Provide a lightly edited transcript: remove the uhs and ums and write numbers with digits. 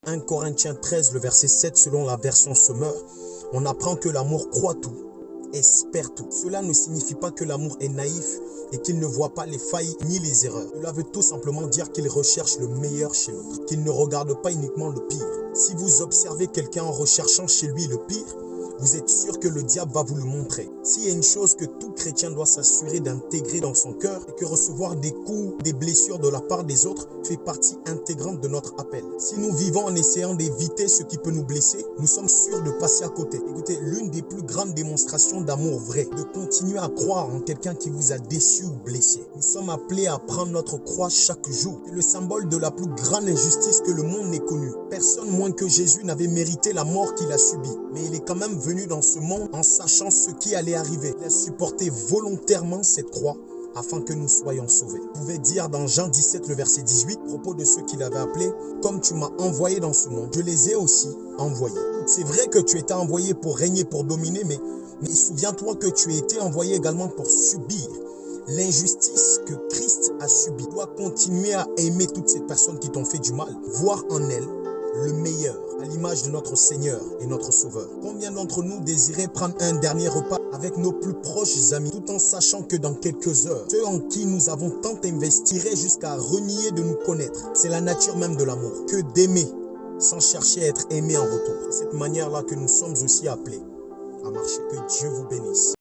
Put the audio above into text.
1 Corinthiens 13, le verset 7, selon la version Semeur, on apprend que l'amour croit tout, espère tout. Cela ne signifie pas que l'amour est naïf et qu'il ne voit pas les failles ni les erreurs. Cela veut tout simplement dire qu'il recherche le meilleur chez l'autre, qu'il ne regarde pas uniquement le pire. Si vous observez quelqu'un en recherchant chez lui le pire, vous êtes sûr que le diable va vous le montrer. S'il y a une chose que tout chrétien doit s'assurer d'intégrer dans son cœur, c'est que recevoir des coups, des blessures de la part des autres fait partie intégrante de notre appel. Si nous vivons en essayant d'éviter ce qui peut nous blesser, nous sommes sûrs de passer à côté. Écoutez, l'une des plus grandes démonstrations d'amour vrai, de continuer à croire en quelqu'un qui vous a déçu ou blessé. Nous sommes appelés à prendre notre croix chaque jour. C'est le symbole de la plus grande injustice que le monde n'ait connue. Personne moins que Jésus n'avait mérité la mort qu'il a subie. Mais il est quand même venu dans ce monde en sachant ce qui allait arriver. Il a supporté volontairement cette croix afin que nous soyons sauvés. Vous pouvez dire dans Jean 17, le verset 18, à propos de ceux qu'il avait appelés, « Comme tu m'as envoyé dans ce monde, je les ai aussi envoyés. » C'est vrai que tu étais envoyé pour régner, pour dominer, mais souviens-toi que tu as été envoyé également pour subir l'injustice que Christ a subie. Tu dois continuer à aimer toutes ces personnes qui t'ont fait du mal, voir en elles le meilleur, à l'image de notre Seigneur et notre Sauveur. Combien d'entre nous désiraient prendre un dernier repas avec nos plus proches amis, tout en sachant que dans quelques heures, ceux en qui nous avons tant investi iraient jusqu'à renier de nous connaître. C'est la nature même de l'amour, que d'aimer sans chercher à être aimé en retour. C'est cette manière-là que nous sommes aussi appelés à marcher. Que Dieu vous bénisse.